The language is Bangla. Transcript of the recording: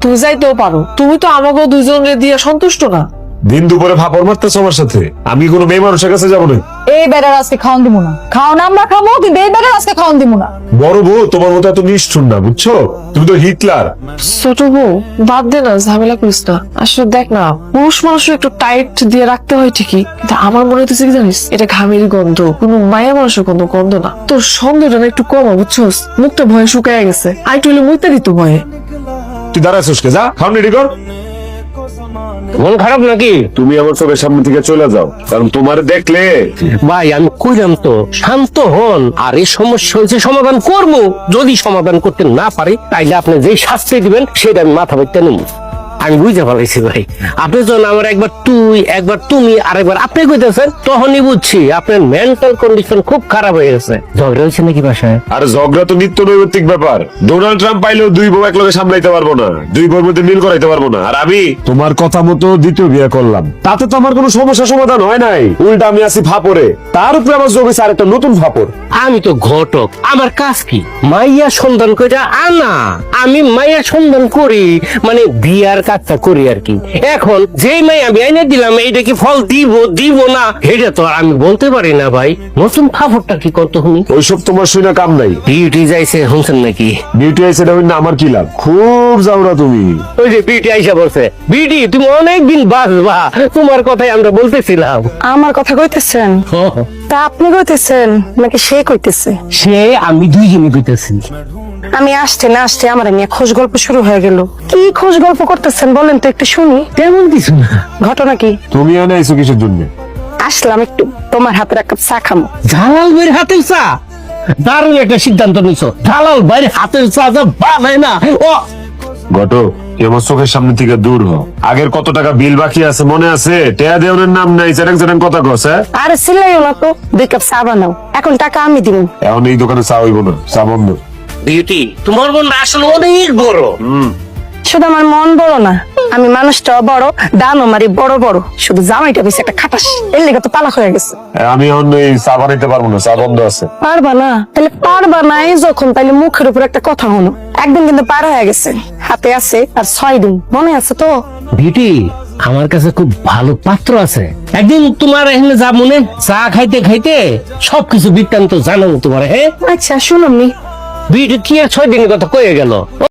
তুমি যাইতেও পারো, তুমি তো আমাকে দুজনের দিয়ে সন্তুষ্ট না। দিন দুপুরে ফাপড় মারতেছ আমার সাথে, আমি কোনো মেয়ে মানুষের কাছে যাবো না। এই বেটার আজকে খাওয়ান দিব না, খাওয়ান আমরা খাবো, কিন্তু এই বেটার আজকে খাওয়ান দিব না। বড় বউ তোমার মতো এত নিষ্ঠুর না, বুঝছো? তুমি তো হিটলার। ছোট বউ বাদ দে না, ঝামেলা করিস না। আসলে দেখ না, পুরুষ মানুষের একটু টাইট দিয়ে রাখতে হয় ঠিকই, কিন্তু আমার মনে হইতেছে কি জানিস, এটা ঘামের গন্ধ, কোনো মায়া মানুষের কোনো গন্ধ না। তোর সন্দেহটা না একটু কমা, বুঝছস? মুখটা ভয়ে শুকায় গেছে, আর একটু হলে মুইতে দিত ভয়ে। তুই দাঁড়াছিস কে? যা খাওয়া রেডি কর। মন খারাপ নাকি? তুমি আমার চোখের সামনে থেকে চলে যাও, কারণ তোমার দেখলে। ভাই আমি কইলাম তো শান্ত হন, আর এই সমস্যা হয়েছে সমাধান করব। যদি সমাধান করতে না পারি তাইলে আপনি যে শাস্তি দিবেন সেটা আমি মাথা পেতে নেব। আমি বুঝতে পারছি ভাই, আপনি যখন আমার একবার তুই একবার তুমি আর একবার আপনি কইতেছেন, তখনই বুঝছি আপনার মেন্টাল কন্ডিশন খুব খারাপ হয়ে গেছে। ঝগড়া হয়েছে নাকি বাসায়? আর ঝগড়া তো নিত্য নৈমিত্তিক ব্যাপার। ডোনাল্ড ট্রাম্প পাইলেও দুই বউ একলগে সামলাইতে পারবো না, দুই বউর মধ্যে মিল করাইতে পারবো না। আর আমি তোমার কথা মতো দ্বিতীয় বিয়ে করলাম, তাতে তো আমার কোনো সমস্যা সমাধান হয় নাই। উল্টা আমি আছি ফাপড়ে, তার উপরে আমার যোগ হয়েছে আরেকটা নতুন ফাপড়। আমি তো ঘটক, আমার কাজ কি মাইয়া সন্ধান করে আনা। আমি মাইয়া সন্ধান করি, মানে বিয়ার কাজটা করি আর কি। এখন যেই মাই আমি আইনে দিলাম, এইটা কি ফল দিব দিব না এটা তো আর আমি বলতে পারি না ভাই। নতুন ফাফরটা কি করতে শুনি? ওইসব তোমার শুনে কাম নাই। বিউটি যাইছে শুনছেন নাকি? বিউটি আইসে না, আমার কি লাভ? খুব যাওরা তুমি। ওই যে বিউটি আইসা বলছে, বিউটি তুমি অনেকদিন বাঁচবা, তোমার কথাই আমরা বলতেছিলাম। আমার কথা কইতেছেন? তা আপনি কইতেছেন নাকি সে কইতেছে? সে আমি দুইজনই কইতেছি। আমি আসতে না আসতে আমার নিয়ে খোঁজ গল্প শুরু হয়ে গেল। কি খোঁজ গল্প করতেছেন বলেন তো একটু শুনি। তেমন কিছু না। ঘটনা কি? তুমি এনে আইসো কিসের জন্য? আসলাম একটু তোমার হাতের এক কাপ চা খামো। জালাল ভাইয়ের হাতের চা? দারুণ একটা সিদ্ধান্ত নিছো। জালাল ভাইয়ের হাতের চা যা বানায় না ও। ঘটক, তুই আমার চোখের সামনে থেকে দূর হ। আগের কত টাকা বিল বাকি আছে মনে আছে? টেয়া দেওয়ানের নাম নাই, চেরেক চেরেক কথা কস। আরে চিল্লাইও না তো, 2 কাপ চা বানাও, এখন টাকা আমি দিব। এখন এই দোকানে চা হইব না, চা বন্ধ। বিউটি তোমার মন আসলে অনেক বড়। শুধু আমার মন বড় না, আমি মানুষটাও বড়, দানও মারি বড় বড়। শুধু জামাইটা বেশি একটা খাটাস, এর লেগে তো তালাক হয়ে গেছে। আমি এখন এই চা বানাইতে পারবো না, চা বন্ধ আছে। পারবা না? তাহলে পারবা না এই যখন, তাইলে মুখের উপর একটা কথা হলো। একদিন কিন্তু পার হয়ে গেছে, হাতে আছে আর 6 দিন, মনে আছে তো? বিউটি আমার কাছে খুব ভালো পাত্র আছে, একদিন তোমার এখানে যা মনে চা খাইতে খাইতে সবকিছু বৃত্তান্ত জানাবো তোমার। হ্যাঁ আচ্ছা শুনুন নি। বিউটি কি আর 6 দিনের কথা কয়ে গেল।